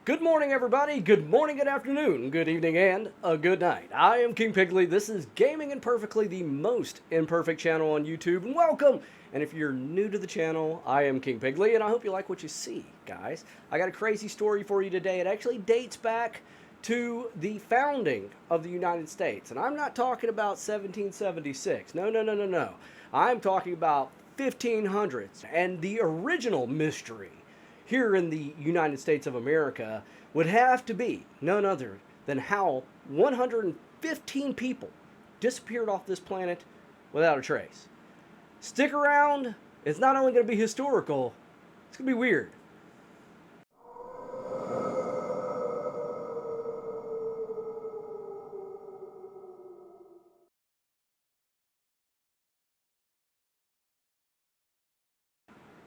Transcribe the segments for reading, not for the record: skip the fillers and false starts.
Good morning, everybody. Good morning, good afternoon, good evening, and a good night. I am King Pigley. This is Gaming Imperfectly, the most imperfect channel on YouTube, and welcome. And if you're new to the channel, I am King Pigley, and I hope you like what you see, guys. I got a crazy story for you today. It actually dates back to the founding of the United States, and I'm not talking about 1776. No, no, no, no, no. I'm talking about 1500s and the original mystery here in the United States of America would have to be none other than how 115 people disappeared off this planet without a trace. Stick around, it's not only going to be historical, it's going to be weird.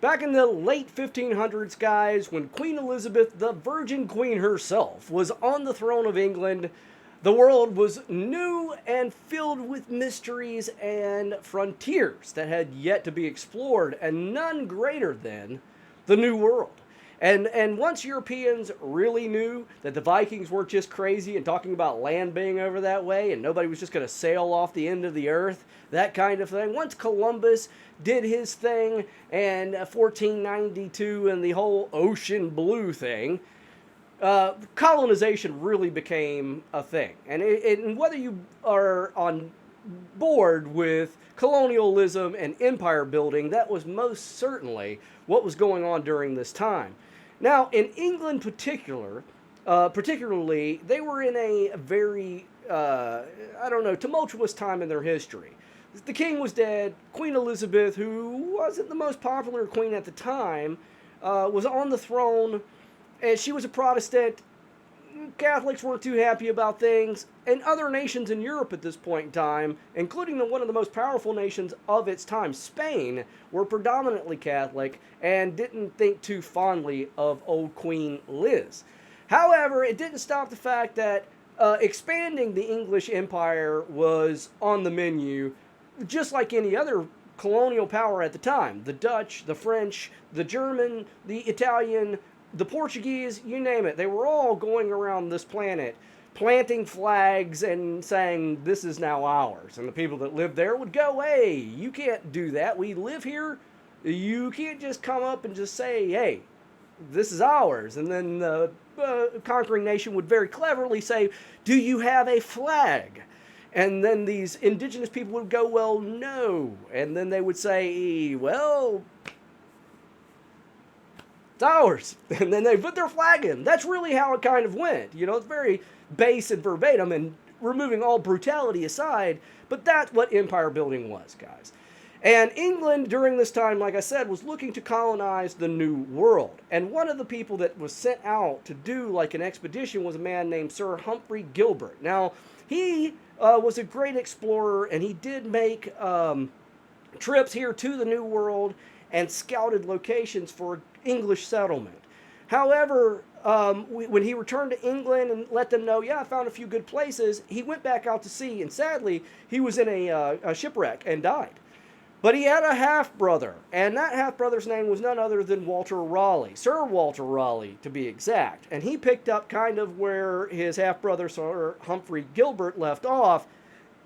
Back in the late 1500s, guys, when Queen Elizabeth, the Virgin Queen herself, was on the throne of England, the world was new and filled with mysteries and frontiers that had yet to be explored, and none greater than the New World. And once Europeans really knew that the Vikings weren't just crazy and talking about land being over that way and nobody was just going to sail off the end of the earth, that kind of thing. Once Columbus did his thing and 1492 and the whole ocean blue thing, colonization really became a thing. And whether you are on board with colonialism and empire building, that was most certainly what was going on during this time. Now, in England particularly, they were in a very, tumultuous time in their history. The king was dead. Queen Elizabeth, who wasn't the most popular queen at the time, was on the throne, and she was a Protestant. Catholics weren't too happy about things, and other nations in Europe at this point in time, including one of the most powerful nations of its time, Spain, were predominantly Catholic and didn't think too fondly of old Queen Liz. However, it didn't stop the fact that expanding the English Empire was on the menu, just like any other colonial power at the time. The Dutch, the French, the German, the Italian, the Portuguese, you name it. They were all going around this planet planting flags and saying, this is now ours. And the people that lived there would go, hey, you can't do that. We live here. You can't just come up and just say, hey, this is ours. And then the conquering nation would very cleverly say, do you have a flag? And then these indigenous people would go, well, no. And then they would say, well, it's ours. And then they put their flag in. That's really how it kind of went. You know, it's very base and verbatim and removing all brutality aside, but that's what empire building was, guys. And England during this time, like I said, was looking to colonize the New World. And one of the people that was sent out to do like an expedition was a man named Sir Humphrey Gilbert. Now, he was a great explorer, and he did make trips here to the New World and scouted locations for English settlement. However, when he returned to England and let them know, yeah, I found a few good places, he went back out to sea, and sadly, he was in a shipwreck and died. But he had a half-brother, and that half-brother's name was none other than Walter Raleigh, Sir Walter Raleigh, to be exact. And he picked up kind of where his half-brother, Sir Humphrey Gilbert, left off,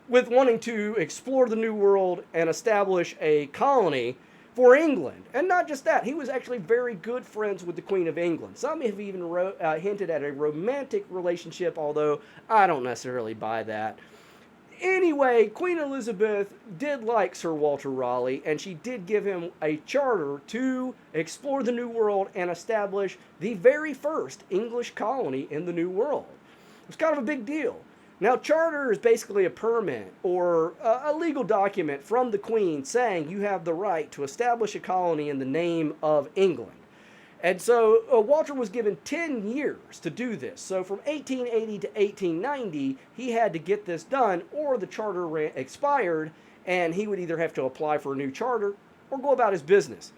with wanting to explore the New World and establish a colony for England. And not just that, he was actually very good friends with the Queen of England. Some have even hinted at a romantic relationship, although I don't necessarily buy that. Anyway, Queen Elizabeth did like Sir Walter Raleigh, and she did give him a charter to explore the New World and establish the very first English colony in the New World. It was kind of a big deal. Now, charter is basically a permit or a legal document from the Queen saying you have the right to establish a colony in the name of England. And so Walter was given 10 years to do this. So from 1880 to 1890, he had to get this done, or the charter expired, and he would either have to apply for a new charter or go about his business.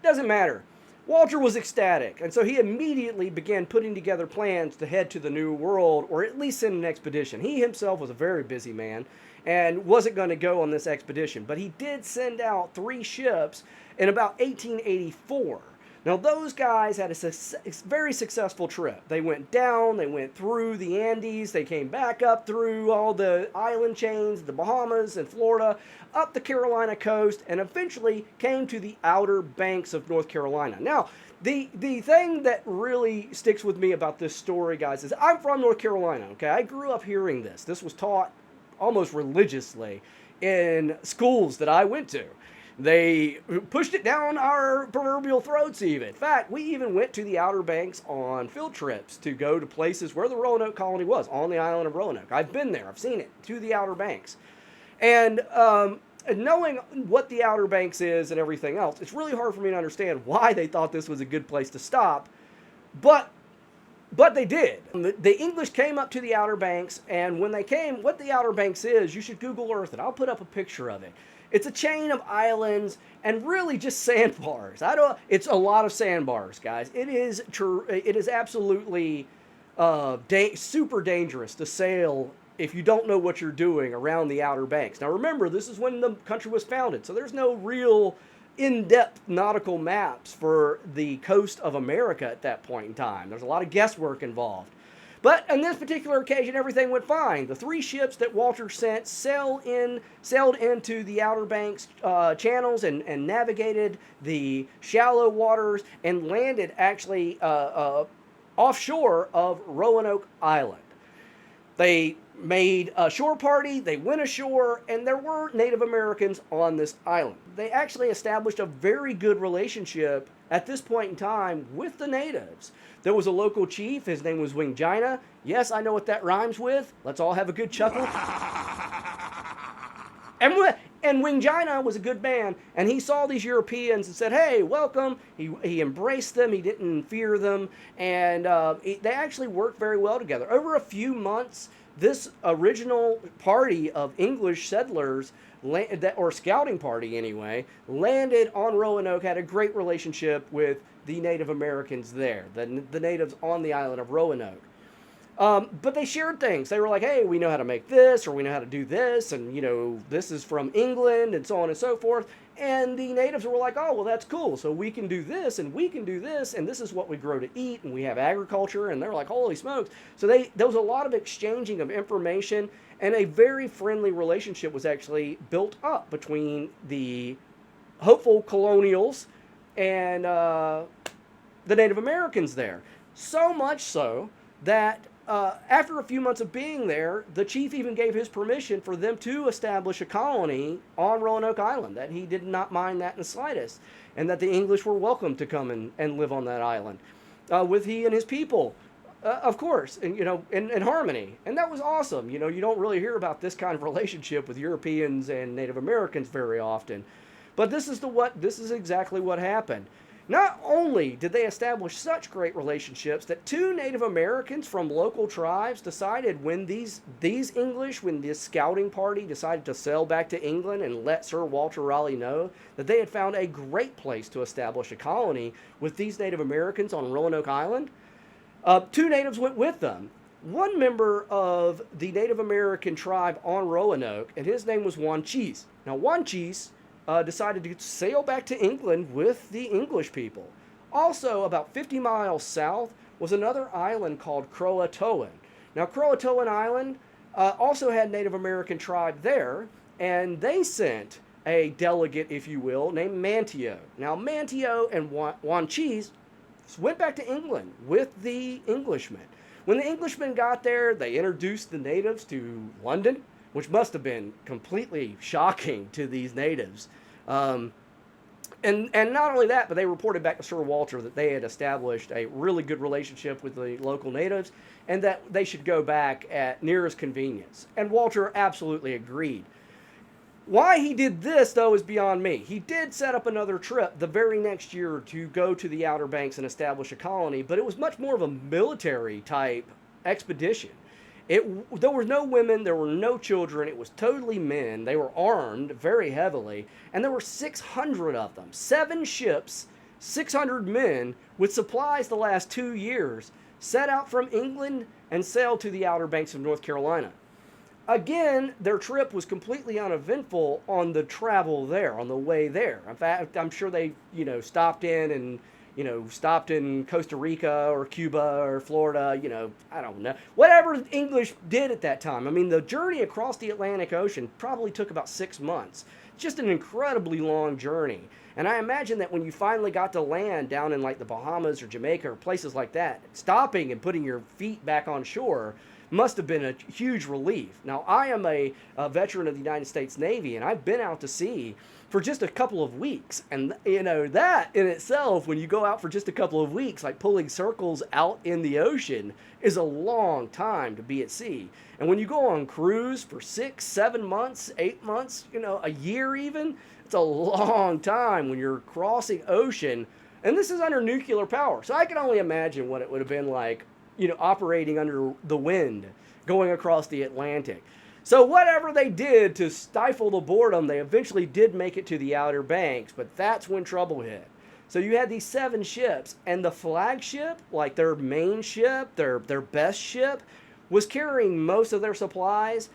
Doesn't matter. Walter was ecstatic, and so he immediately began putting together plans to head to the New World, or at least send an expedition. He himself was a very busy man and wasn't going to go on this expedition, but he did send out 3 ships in about 1884 Now, those guys had a very successful trip. They went down, they went through the Andes, they came back up through all the island chains, the Bahamas and Florida, up the Carolina coast, and eventually came to the outer banks of North Carolina. Now, the thing that really sticks with me about this story, guys, is I'm from North Carolina, okay? I grew up hearing this. This was taught almost religiously in schools that I went to. They pushed it down our proverbial throats even. In fact, we even went to the Outer Banks on field trips to go to places where the Roanoke colony was, on the island of Roanoke. I've been there. I've seen it, to the Outer Banks. And knowing what the Outer Banks is and everything else, it's really hard for me to understand why they thought this was a good place to stop. But they did. The English came up to the Outer Banks, and when they came, what the Outer Banks is, you should Google Earth it. I'll put up a picture of it. It's a chain of islands and really just sandbars. It's a lot of sandbars, guys. It is absolutely super dangerous to sail if you don't know what you're doing around the Outer Banks. Now remember, this is when the country was founded, so there's no real in-depth nautical maps for the coast of America at that point in time. There's a lot of guesswork involved. But on this particular occasion, everything went fine. The 3 ships that Walter sent sailed into the Outer Banks channels and navigated the shallow waters and landed actually offshore of Roanoke Island. They made a shore party, they went ashore, and there were Native Americans on this island. They actually established a very good relationship at this point in time with the natives. There was a local chief, his name was Wingina. Yes, I know what that rhymes with. Let's all have a good chuckle. And Wingina was a good man, and he saw these Europeans and said, hey, welcome. He embraced them, he didn't fear them, and they actually worked very well together. Over a few months, this original party of English settlers, or scouting party anyway, landed on Roanoke, had a great relationship with the Native Americans there, the natives on the island of Roanoke. But they shared things. They were like, hey, we know how to make this, or we know how to do this, and, this is from England, and so on and so forth. And the natives were like, oh, well, that's cool. So we can do this, and we can do this, and this is what we grow to eat, and we have agriculture. And they're like, holy smokes. So there was a lot of exchanging of information, and a very friendly relationship was actually built up between the hopeful colonials and the Native Americans there. So much so that after a few months of being there, the chief even gave his permission for them to establish a colony on Roanoke Island, that he did not mind that in the slightest, and that the English were welcome to come and live on that island with he and his people, of course, and, in harmony. And that was awesome. You don't really hear about this kind of relationship with Europeans and Native Americans very often. But this is exactly what happened. Not only did they establish such great relationships that 2 Native Americans from local tribes decided when when this scouting party decided to sail back to England and let Sir Walter Raleigh know that they had found a great place to establish a colony with these Native Americans on Roanoke Island, 2 natives went with them. One member of the Native American tribe on Roanoke, and his name was Wanchese. Now, Wanchese decided to sail back to England with the English people. Also, about 50 miles south was another island called Croatoan. Now, Croatoan Island also had Native American tribe there, and they sent a delegate, if you will, named Manteo. Now, Manteo and Wanchese went back to England with the Englishmen. When the Englishmen got there, they introduced the natives to London, which must have been completely shocking to these natives. And not only that, but they reported back to Sir Walter that they had established a really good relationship with the local natives and that they should go back at nearest convenience. And Walter absolutely agreed. Why he did this, though, is beyond me. He did set up another trip the very next year to go to the Outer Banks and establish a colony, but it was much more of a military-type expedition. There were no women, there were no children, it was totally men. They were armed very heavily, and there were 600 of them. 7 ships, 600 men, with supplies the last 2 years, set out from England and sailed to the Outer Banks of North Carolina. Again, their trip was completely uneventful on the travel there, on the way there. In fact, I'm sure they, stopped in stopped in Costa Rica or Cuba or Florida, I don't know. Whatever English did at that time. I mean, the journey across the Atlantic Ocean probably took about 6 months. Just an incredibly long journey. And I imagine that when you finally got to land down in like the Bahamas or Jamaica or places like that, stopping and putting your feet back on shore must have been a huge relief. Now, I am a veteran of the United States Navy, and I've been out to sea for just a couple of weeks. And, that in itself, when you go out for just a couple of weeks, like pulling circles out in the ocean, is a long time to be at sea. And when you go on cruise for 6, 7 months, 8 months, a year even, it's a long time when you're crossing ocean. And this is under nuclear power. So I can only imagine what it would have been like, operating under the wind, going across the Atlantic. So whatever they did to stifle the boredom, they eventually did make it to the Outer Banks, but that's when trouble hit. So you had these 7 ships, and the flagship, like their main ship, their best ship, was carrying most of their supplies,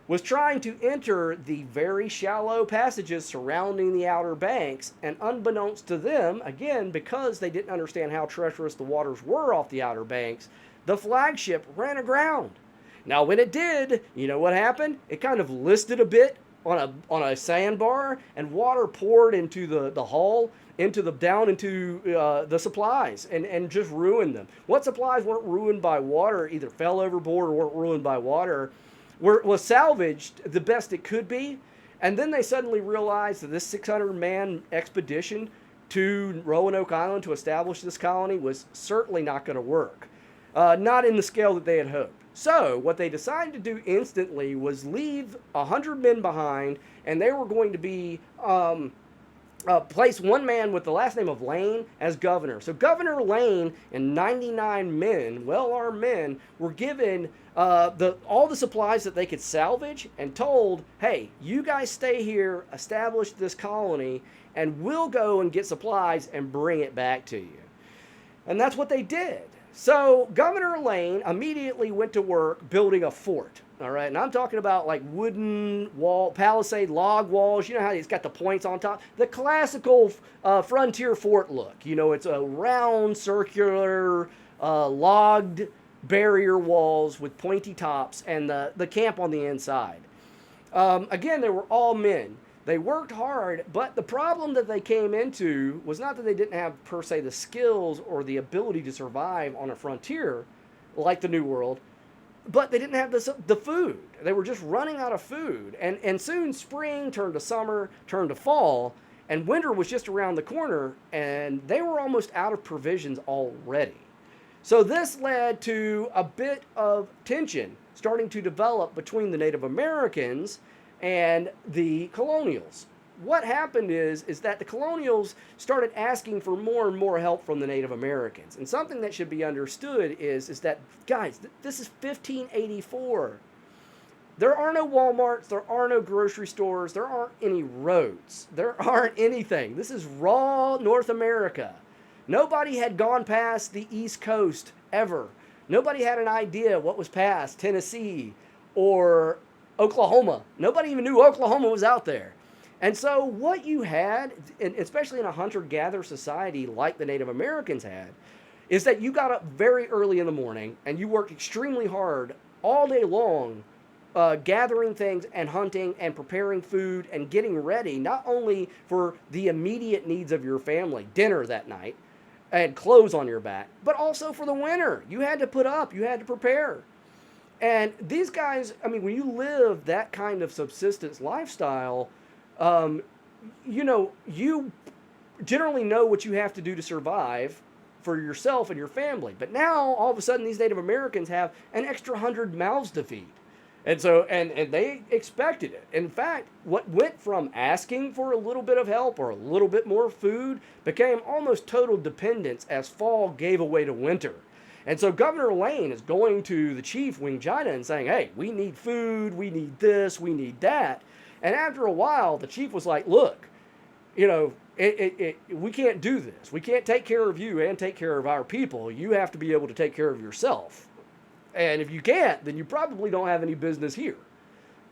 was trying to enter the very shallow passages surrounding the Outer Banks, and unbeknownst to them, again, because they didn't understand how treacherous the waters were off the Outer Banks, the flagship ran aground. Now, when it did, you know what happened? It kind of listed a bit on a sandbar, and water poured into the hull, down into the supplies, and just ruined them. What supplies weren't ruined by water, either fell overboard or weren't ruined by water, was salvaged the best it could be. And then they suddenly realized that this 600-man expedition to Roanoke Island to establish this colony was certainly not going to work. Not in the scale that they had hoped. So what they decided to do instantly was leave 100 men behind, and they were going to be place one man with the last name of Lane as governor. So Governor Lane and 99 men, well-armed men, were given all the supplies that they could salvage and told, hey, you guys stay here, establish this colony, and we'll go and get supplies and bring it back to you. And that's what they did. So Governor Lane immediately went to work building a fort. All right, and I'm talking about like wooden wall, palisade, log walls. You know how it's got the points on top? The classical frontier fort look. It's a round, circular, logged barrier walls with pointy tops and the camp on the inside. Again, they were all men. They worked hard, but the problem that they came into was not that they didn't have, per se, the skills or the ability to survive on a frontier like the New World, but they didn't have the food. They were just running out of food. And soon spring turned to summer, turned to fall, and winter was just around the corner, and they were almost out of provisions already. So this led to a bit of tension starting to develop between the Native Americans and the colonials. What happened is that the colonials started asking for more and more help from the Native Americans. And something that should be understood is that, guys, this is 1584. There are no Walmarts, there are no grocery stores, there aren't any roads, there aren't anything. This is raw North America. Nobody had gone past the East Coast ever. Nobody had an idea what was past Tennessee or Oklahoma. Nobody even knew Oklahoma was out there. And so what you had, especially in a hunter-gatherer society like the Native Americans had, is that you got up very early in the morning and you worked extremely hard all day long gathering things and hunting and preparing food and getting ready, not only for the immediate needs of your family, dinner that night, and clothes on your back, but also for the winter. You had to put up, you had to prepare. And these guys, I mean, when you live that kind of subsistence lifestyle, you generally know what you have to do to survive for yourself and your family. But now, all of a sudden, these Native Americans have an extra 100 mouths to feed. And so, and they expected it. In fact, what went from asking for a little bit of help or a little bit more food became almost total dependence as fall gave away to winter. And so Governor Lane is going to the chief, Wingina, and saying, hey, we need food, we need this, we need that. And after a while, the chief was like, look, we can't do this. We can't take care of you and take care of our people. You have to be able to take care of yourself. And if you can't, then you probably don't have any business here.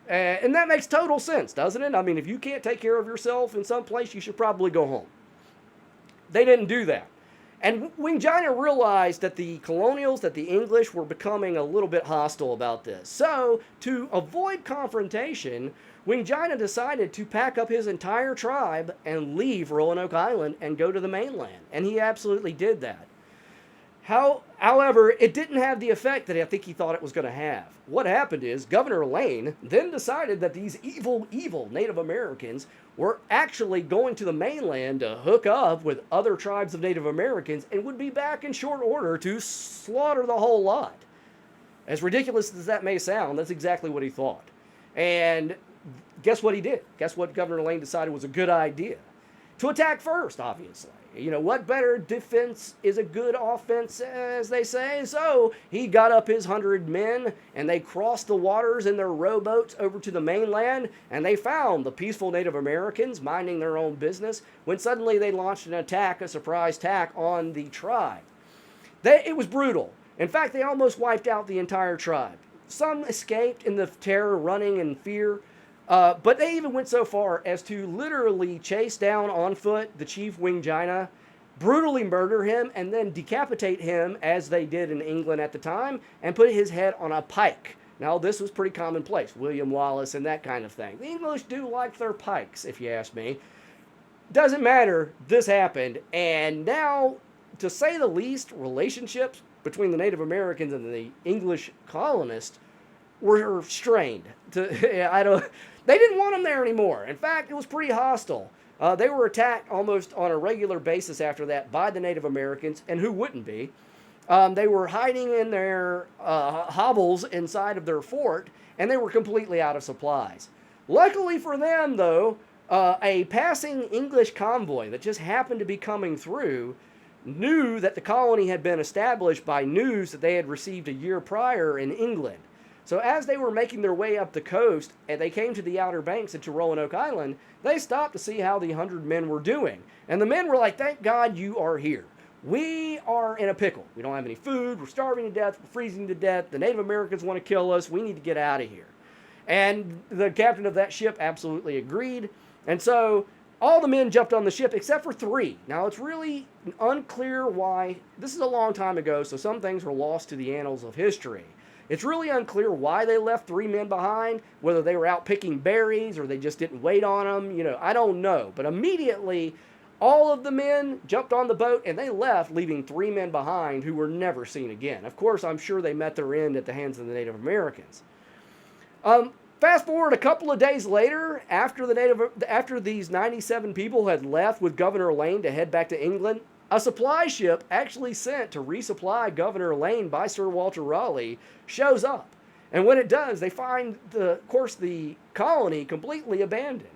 And that makes total sense, doesn't it? I mean, if you can't take care of yourself in some place, you should probably go home. They didn't do that. And Wing China realized that the colonials, that the English were becoming a little bit hostile about this. So, to avoid confrontation, Wing China decided to pack up his entire tribe and leave Roanoke Island and go to the mainland. And he absolutely did that. However, it didn't have the effect that I think he thought it was going to have. What happened is Governor Lane then decided that these evil Native Americans were actually going to the mainland to hook up with other tribes of Native Americans and would be back in short order to slaughter the whole lot. As ridiculous as that may sound, that's exactly what he thought. And guess what he did? Guess what Governor Lane decided was a good idea? To attack first, obviously. You know, what better defense is a good offense, as they say? So he got up his 100 men, and they crossed the waters in their rowboats over to the mainland, and they found the peaceful Native Americans minding their own business, when suddenly they launched an attack, a surprise attack on the tribe. It was brutal. In fact, they almost wiped out the entire tribe. Some escaped in the terror, running in fear. But they even went so far as to literally chase down on foot the chief Wing China, brutally murder him, and then decapitate him, as they did in England at the time, and put his head on a pike. Now, this was pretty commonplace, William Wallace and that kind of thing. The English do like their pikes, if you ask me. Doesn't matter, this happened, and now, to say the least, relationships between the Native Americans and the English colonists were strained. They didn't want them there anymore. In fact, it was pretty hostile. They were attacked almost on a regular basis after that by the Native Americans, and who wouldn't be? They were hiding in their hovels inside of their fort, and they were completely out of supplies. Luckily for them, though, a passing English convoy that just happened to be coming through knew that the colony had been established by news that they had received a year prior in England. So as they were making their way up the coast and they came to the Outer Banks and to Roanoke Island, they stopped to see how the 100 men were doing. And the men were like, "Thank God you are here. We are in a pickle. We don't have any food. We're starving to death. We're freezing to death. The Native Americans want to kill us. We need to get out of here." And the captain of that ship absolutely agreed. And so all the men jumped on the ship except for 3. Now, it's really unclear why. This is a long time ago, so some things were lost to the annals of history. It's really unclear why they left 3 men behind, whether they were out picking berries or they just didn't wait on them. You know, I don't know. But immediately, all of the men jumped on the boat and they left, leaving 3 men behind who were never seen again. Of course, I'm sure they met their end at the hands of the Native Americans. Fast forward a couple of days later, after these 97 people had left with Governor Lane to head back to England, a supply ship actually sent to resupply Governor Lane by Sir Walter Raleigh shows up. And when it does, they find, of course, the colony completely abandoned.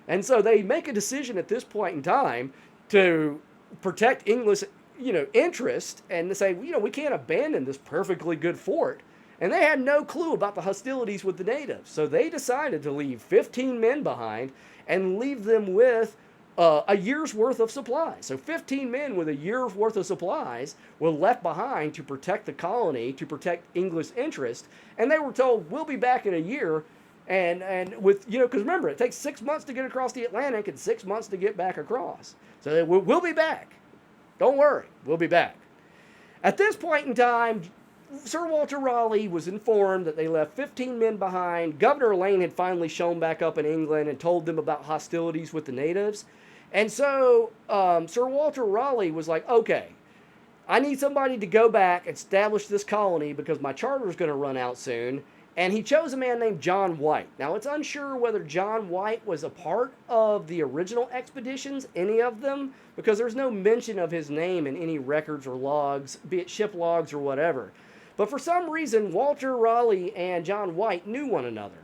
And so they make a decision at this point in time to protect English, interest, and to say, we can't abandon this perfectly good fort. And they had no clue about the hostilities with the natives. So they decided to leave 15 men behind and leave them with a year's worth of supplies. So 15 men with a year's worth of supplies were left behind to protect the colony, to protect English interest. And they were told, we'll be back in a year. And with, because remember, it takes 6 months to get across the Atlantic and 6 months to get back across. So we'll be back. Don't worry, we'll be back. At this point in time, Sir Walter Raleigh was informed that they left 15 men behind. Governor Lane had finally shown back up in England and told them about hostilities with the natives. And so Sir Walter Raleigh was like, okay, I need somebody to go back and establish this colony because my charter is going to run out soon. And he chose a man named John White. Now, it's unsure whether John White was a part of the original expeditions, any of them, because there's no mention of his name in any records or logs, be it ship logs or whatever. But for some reason, Walter Raleigh and John White knew one another.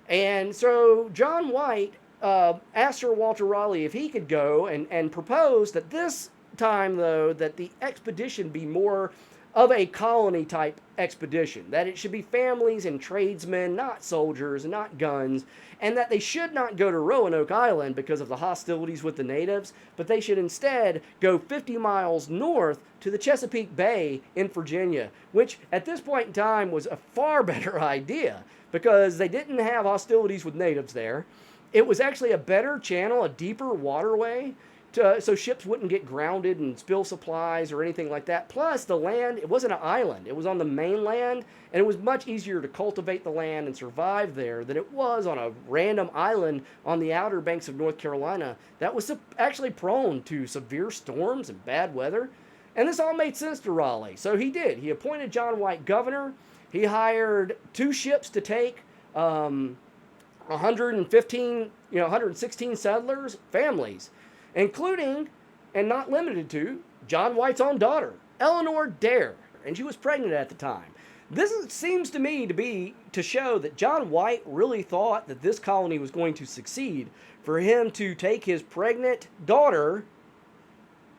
And so John White asked Sir Walter Raleigh if he could go and proposed that this time, though, that the expedition be more of a colony-type expedition, that it should be families and tradesmen, not soldiers, not guns, and that they should not go to Roanoke Island because of the hostilities with the natives, but they should instead go 50 miles north to the Chesapeake Bay in Virginia, which at this point in time was a far better idea because they didn't have hostilities with natives there. It was actually a better channel, a deeper waterway so ships wouldn't get grounded and spill supplies or anything like that. Plus, the land, it wasn't an island. It was on the mainland, and it was much easier to cultivate the land and survive there than it was on a random island on the outer banks of North Carolina that was actually prone to severe storms and bad weather. And this all made sense to Raleigh. So he did. He appointed John White governor. He hired 2 ships to take 116 settlers, families, including, and not limited to, John White's own daughter, Eleanor Dare, and she was pregnant at the time. This seems to me to show that John White really thought that this colony was going to succeed, for him to take his pregnant daughter,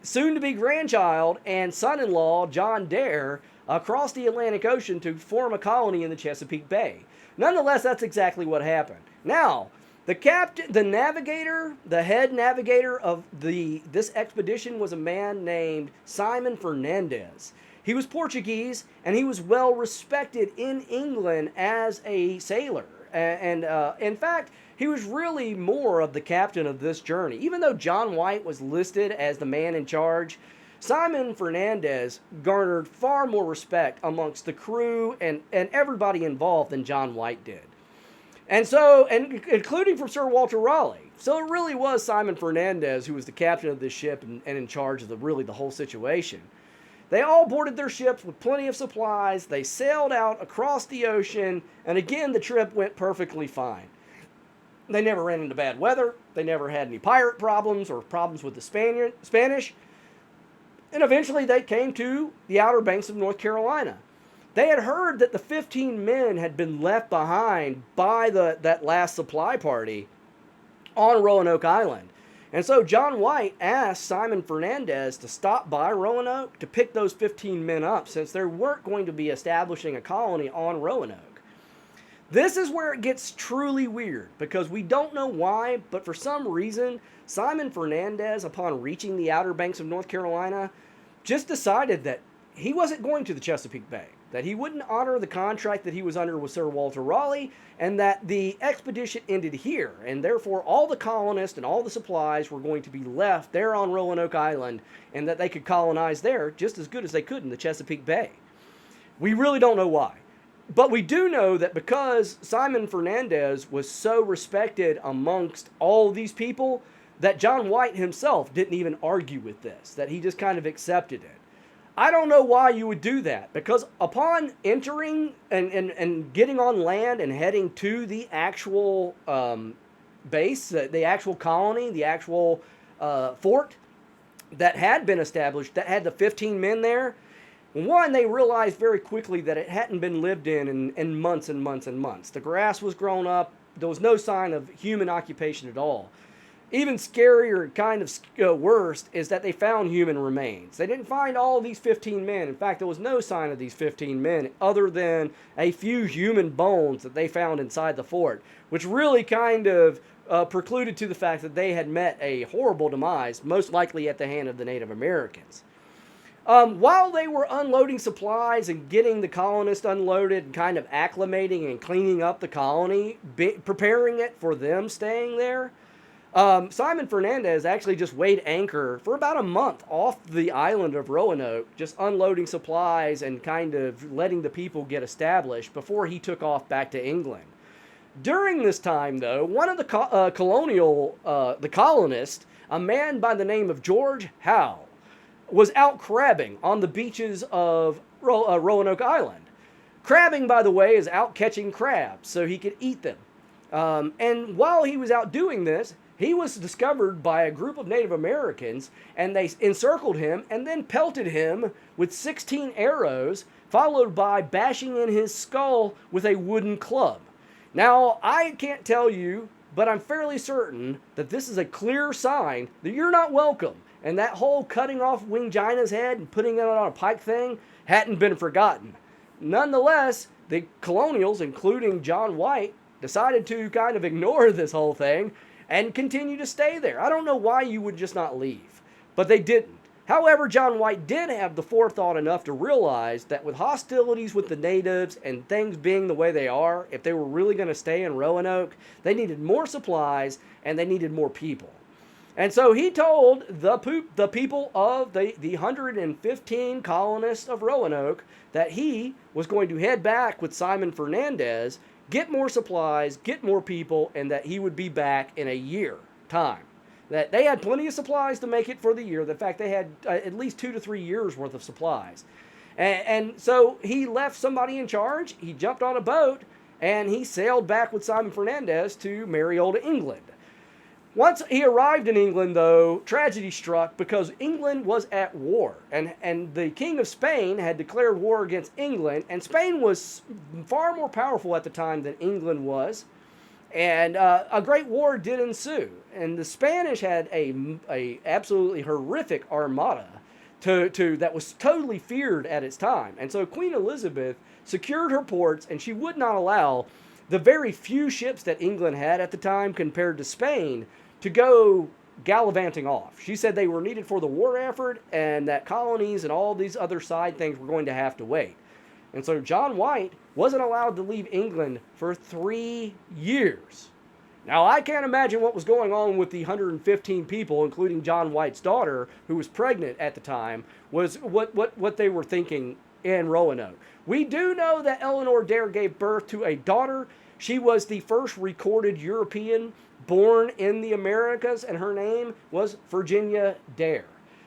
soon-to-be grandchild, and son-in-law, John Dare, across the Atlantic Ocean to form a colony in the Chesapeake Bay. Nonetheless, that's exactly what happened. Now, the captain, the navigator, the head navigator of this expedition was a man named Simon Fernandez. He was Portuguese, and he was well respected in England as a sailor. And in fact, he was really more of the captain of this journey. Even though John White was listed as the man in charge, Simon Fernandez garnered far more respect amongst the crew and everybody involved than John White did. And so, and including from Sir Walter Raleigh. So it really was Simon Fernandez who was the captain of this ship and in charge of the whole situation. They all boarded their ships with plenty of supplies. They sailed out across the ocean, and again, the trip went perfectly fine. They never ran into bad weather. They never had any pirate problems or problems with the Spanish. And eventually they came to the Outer Banks of North Carolina. They had heard that the 15 men had been left behind by that last supply party on Roanoke Island. And so John White asked Simon Fernandez to stop by Roanoke to pick those 15 men up, since they weren't going to be establishing a colony on Roanoke. This is where it gets truly weird, because we don't know why, but for some reason, Simon Fernandez, upon reaching the Outer Banks of North Carolina, just decided that he wasn't going to the Chesapeake Bay, that he wouldn't honor the contract that he was under with Sir Walter Raleigh, and that the expedition ended here, and therefore all the colonists and all the supplies were going to be left there on Roanoke Island, and that they could colonize there just as good as they could in the Chesapeake Bay. We really don't know why. But we do know that because Simon Fernandez was so respected amongst all these people, that John White himself didn't even argue with this, that he just kind of accepted it. I don't know why you would do that, because upon entering and getting on land and heading to the actual base, the actual colony, the actual fort that had been established, that had the 15 men there, one, they realized very quickly that it hadn't been lived in months and months and months. The grass was grown up. There was no sign of human occupation at all. Even scarier, kind of worst, is that they found human remains. They didn't find all these 15 men. In fact, there was no sign of these 15 men other than a few human bones that they found inside the fort, which really kind of precluded to the fact that they had met a horrible demise, most likely at the hand of the Native Americans. While they were unloading supplies and getting the colonists unloaded and kind of acclimating and cleaning up the colony, preparing it for them staying there, Simon Fernandez actually just weighed anchor for about a month off the island of Roanoke, just unloading supplies and kind of letting the people get established before he took off back to England. During this time, though, one of the colonists, a man by the name of George Howe, was out crabbing on the beaches of Roanoke Island. Crabbing, by the way, is out catching crabs so he could eat them. And while he was out doing this, he was discovered by a group of Native Americans, and they encircled him and then pelted him with 16 arrows, followed by bashing in his skull with a wooden club. Now, I can't tell you, but I'm fairly certain that this is a clear sign that you're not welcome. And that whole cutting off Wingina's head and putting it on a pike thing hadn't been forgotten. Nonetheless, the colonials, including John White, decided to kind of ignore this whole thing and continue to stay there. I don't know why you would just not leave, but they didn't. However, John White did have the forethought enough to realize that with hostilities with the natives and things being the way they are, if they were really going to stay in Roanoke, they needed more supplies and they needed more people. And so he told the people of the 115 colonists of Roanoke that he was going to head back with Simon Fernandez, get more supplies, get more people, and that he would be back in a year time. That they had plenty of supplies to make it for the year. In fact, they had at least 2 to 3 years worth of supplies. And so he left somebody in charge. He jumped on a boat and he sailed back with Simon Fernandez to merry old England. Once he arrived in England, though, tragedy struck because England was at war. And the King of Spain had declared war against England, and Spain was far more powerful at the time than England was. And a great war did ensue. And the Spanish had a absolutely horrific armada that was totally feared at its time. And so Queen Elizabeth secured her ports, and she would not allow the very few ships that England had at the time compared to Spain to go gallivanting off. She said they were needed for the war effort and that colonies and all these other side things were going to have to wait. And so John White wasn't allowed to leave England for 3 years. Now, I can't imagine what was going on with the 115 people, including John White's daughter, who was pregnant at the time, was what they were thinking in Roanoke. We do know that Eleanor Dare gave birth to a daughter. She was the first recorded European born in the Americas, and her name was Virginia Dare.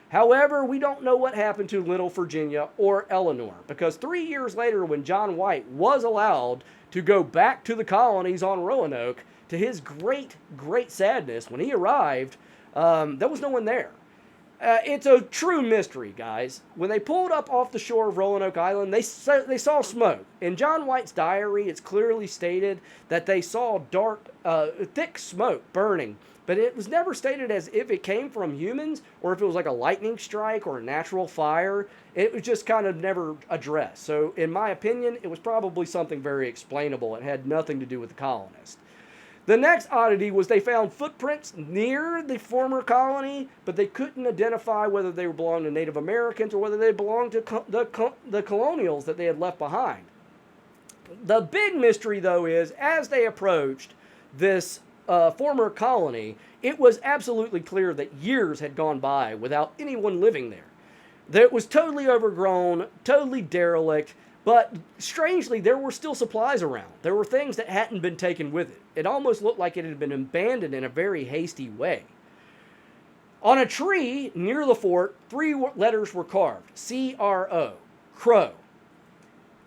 However, we don't know what happened to little Virginia or Eleanor, because 3 years later, when John White was allowed to go back to the colonies on Roanoke, to his great, great sadness, when he arrived, there was no one there. It's a true mystery, guys. When they pulled up off the shore of Roanoke Island, they saw smoke. In John White's diary, it's clearly stated that they saw dark, thick smoke burning. But it was never stated as if it came from humans or if it was like a lightning strike or a natural fire. It was just kind of never addressed. So in my opinion, it was probably something very explainable. It had nothing to do with the colonists. The next oddity was they found footprints near the former colony, but they couldn't identify whether they belonged to Native Americans or whether they belonged to the colonials that they had left behind. The big mystery, though, is as they approached this former colony, it was absolutely clear that years had gone by without anyone living there. That it was totally overgrown, totally derelict, but strangely, there were still supplies around. There were things that hadn't been taken with it. It almost looked like it had been abandoned in a very hasty way. On a tree near the fort, 3 letters were carved. C-R-O, Crow.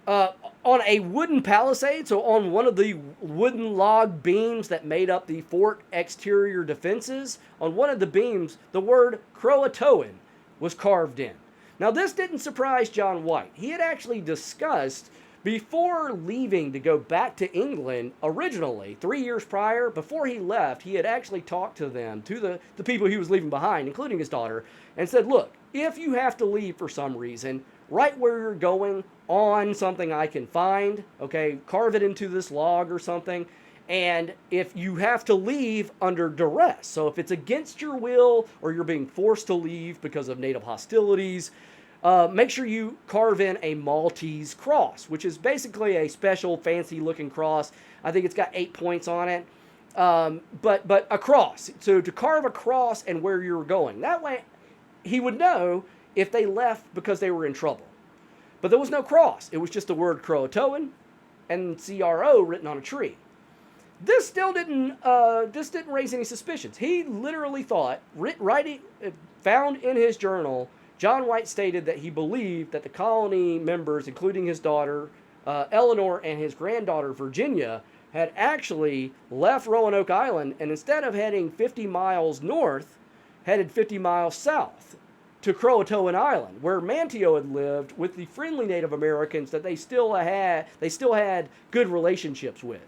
On a wooden palisade, so on one of the wooden log beams that made up the fort exterior defenses, on one of the beams, the word Croatoan was carved in. Now, this didn't surprise John White. He had actually discussed, before leaving to go back to England originally, 3 years prior, before he left, he had actually talked to them, to the people he was leaving behind, including his daughter, and said, look, if you have to leave for some reason, write where you're going on something I can find, okay, carve it into this log or something, and if you have to leave under duress, so if it's against your will or you're being forced to leave because of native hostilities, make sure you carve in a Maltese cross, which is basically a special fancy looking cross. I think it's got 8 points on it, but a cross. So to carve a cross and where you're going. That way he would know if they left because they were in trouble. But there was no cross. It was just the word Croatoan and C-R-O written on a tree. This still didn't raise any suspicions. He literally thought, found in his journal, John White stated that he believed that the colony members, including his daughter, Eleanor, and his granddaughter, Virginia, had actually left Roanoke Island and instead of heading 50 miles north, headed 50 miles south to Croatoan Island, where Manteo had lived with the friendly Native Americans that they still had good relationships with.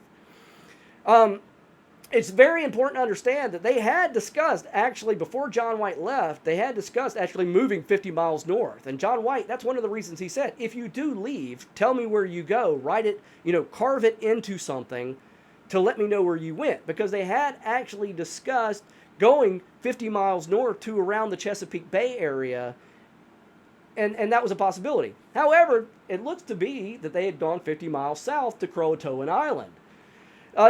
It's very important to understand that they had discussed, actually, before John White left, they had discussed actually moving 50 miles north. And John White, that's one of the reasons he said, if you do leave, tell me where you go, write it, carve it into something to let me know where you went. Because they had actually discussed going 50 miles north to around the Chesapeake Bay area, and that was a possibility. However, it looks to be that they had gone 50 miles south to Croatoan Island.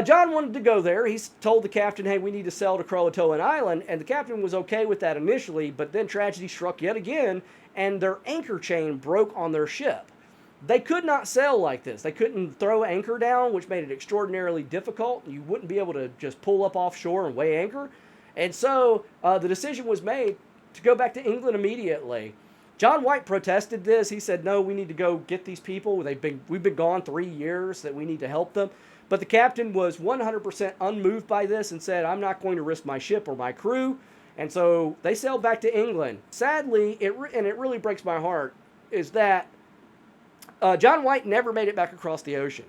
John wanted to go there. He told the captain, hey, we need to sail to Croatoan Island. And the captain was okay with that initially, but then tragedy struck yet again, and their anchor chain broke on their ship. They could not sail like this. They couldn't throw anchor down, which made it extraordinarily difficult. You wouldn't be able to just pull up offshore and weigh anchor. And so the decision was made to go back to England immediately. John White protested this. He said, no, we need to go get these people. We've been gone 3 years, that we need to help them. But the captain was 100% unmoved by this and said, I'm not going to risk my ship or my crew. And so they sailed back to England. Sadly, and it really breaks my heart, is that John White never made it back across the ocean.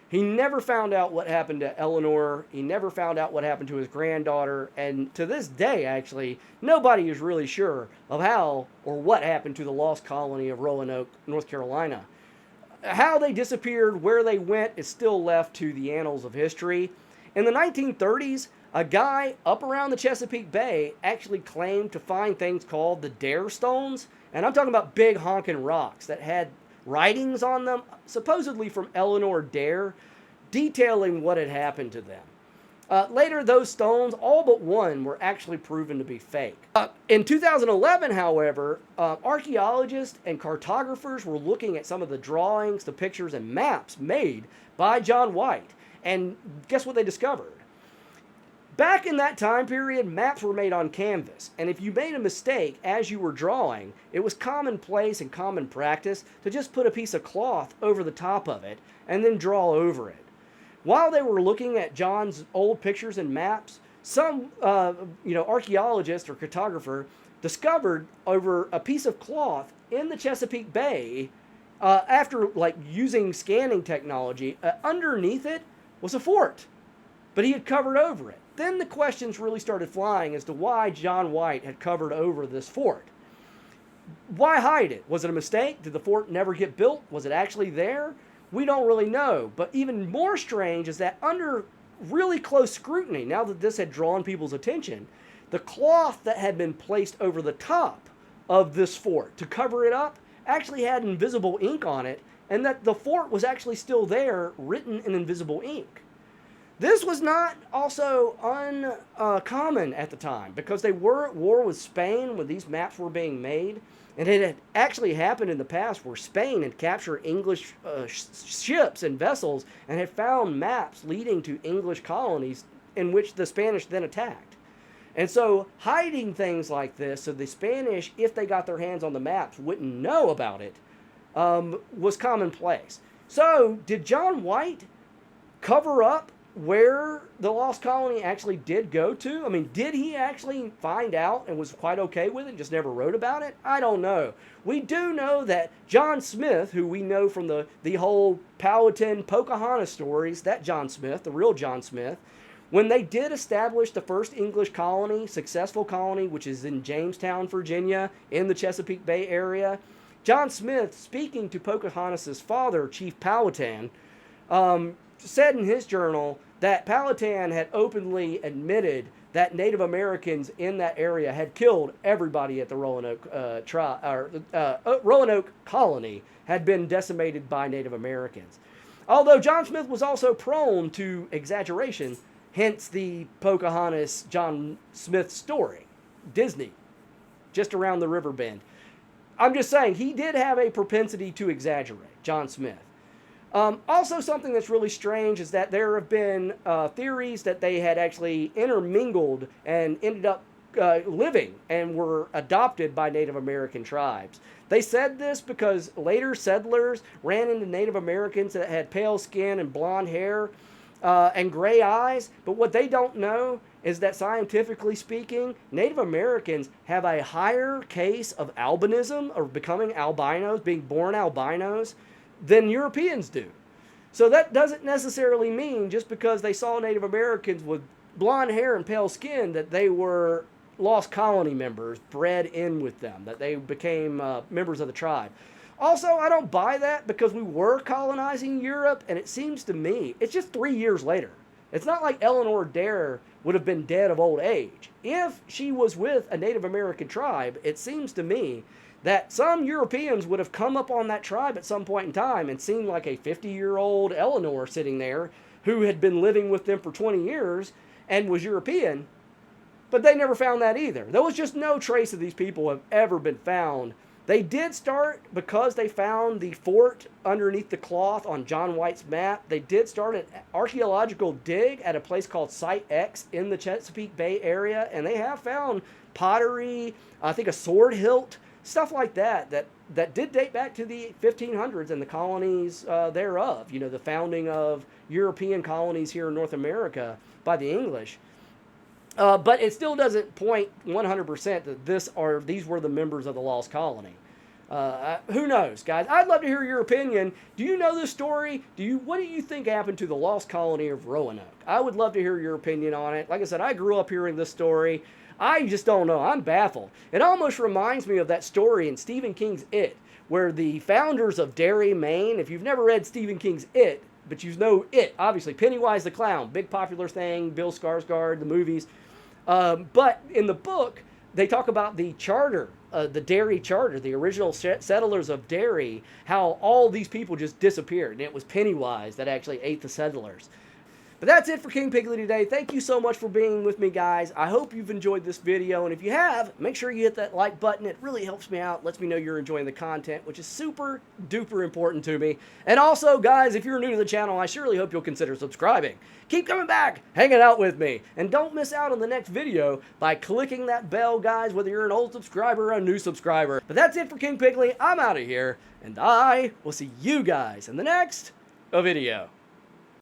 He never found out what happened to Eleanor. He never found out what happened to his granddaughter. And to this day, actually, nobody is really sure of how or what happened to the lost colony of Roanoke, North Carolina. How they disappeared, where they went, is still left to the annals of history. In the 1930s, a guy up around the Chesapeake Bay actually claimed to find things called the Dare Stones. And I'm talking about big honking rocks that had writings on them, supposedly from Eleanor Dare, detailing what had happened to them. Later, those stones, all but one, were actually proven to be fake. In 2011, however, archaeologists and cartographers were looking at some of the drawings, the pictures, and maps made by John White. And guess what they discovered? Back in that time period, maps were made on canvas, and if you made a mistake as you were drawing, it was commonplace and common practice to just put a piece of cloth over the top of it and then draw over it. While they were looking at John's old pictures and maps, some archaeologist or cartographer discovered over a piece of cloth in the Chesapeake Bay, after using scanning technology, underneath it was a fort, but he had covered over it. Then the questions really started flying as to why John White had covered over this fort. Why hide it? Was it a mistake? Did the fort never get built? Was it actually there? We don't really know. But even more strange is that under really close scrutiny, now that this had drawn people's attention, the cloth that had been placed over the top of this fort to cover it up actually had invisible ink on it, and that the fort was actually still there, written in invisible ink. This was not also uncommon at the time, because they were at war with Spain when these maps were being made. And it had actually happened in the past where Spain had captured English ships and vessels and had found maps leading to English colonies in which the Spanish then attacked. And so hiding things like this so the Spanish, if they got their hands on the maps, wouldn't know about it, was commonplace. So did John White cover up where the lost colony actually did go to? I mean, did he actually find out and was quite okay with it and just never wrote about it? I don't know. We do know that John Smith, who we know from the whole Powhatan Pocahontas stories, that John Smith, the real John Smith, when they did establish the first English colony, successful colony, which is in Jamestown, Virginia, in the Chesapeake Bay area, John Smith, speaking to Pocahontas' father, Chief Powhatan, said in his journal that Powhatan had openly admitted that Native Americans in that area had killed everybody at the Roanoke Roanoke colony, had been decimated by Native Americans. Although John Smith was also prone to exaggeration, hence the Pocahontas John Smith story, Disney, just around the river bend. I'm just saying, he did have a propensity to exaggerate, John Smith. Also, something that's really strange is that there have been theories that they had actually intermingled and ended up living and were adopted by Native American tribes. They said this because later settlers ran into Native Americans that had pale skin and blonde hair and gray eyes, but what they don't know is that, scientifically speaking, Native Americans have a higher case of albinism, or becoming albinos, being born albinos, than Europeans do. So that doesn't necessarily mean just because they saw Native Americans with blonde hair and pale skin that they were lost colony members bred in with them, that they became members of the tribe. Also, I don't buy that, because we were colonizing Europe, and it seems to me, it's just 3 years later. It's not like Eleanor Dare would have been dead of old age. If she was with a Native American tribe, it seems to me that some Europeans would have come up on that tribe at some point in time and seen like a 50-year-old Eleanor sitting there, who had been living with them for 20 years and was European, but they never found that either. There was just no trace of these people have ever been found. They did start, because they found the fort underneath the cloth on John White's map, they did start an archaeological dig at a place called Site X in the Chesapeake Bay area, and they have found pottery, I think a sword hilt, stuff like that did date back to the 1500s and the colonies thereof, the founding of European colonies here in North America by the English. But it still doesn't point 100% that these were the members of the lost colony. Who knows, guys? I'd love to hear your opinion. Do you know this story? What do you think happened to the lost colony of Roanoke? I would love to hear your opinion on it. Like I said, I grew up hearing this story. I just don't know. I'm baffled. It almost reminds me of that story in Stephen King's It, where the founders of Derry, Maine, if you've never read Stephen King's It, but you know It, obviously, Pennywise the Clown, big popular thing, Bill Skarsgård, the movies. But in the book, they talk about the charter, the Derry charter, the original settlers of Derry, how all these people just disappeared. And it was Pennywise that actually ate the settlers. But that's it for King Piggly today. Thank you so much for being with me, guys. I hope you've enjoyed this video. And if you have, make sure you hit that like button. It really helps me out. Lets me know you're enjoying the content, which is super duper important to me. And also, guys, if you're new to the channel, I surely hope you'll consider subscribing. Keep coming back, hanging out with me. And don't miss out on the next video by clicking that bell, guys, whether you're an old subscriber or a new subscriber. But that's it for King Piggly. I'm out of here. And I will see you guys in the next video.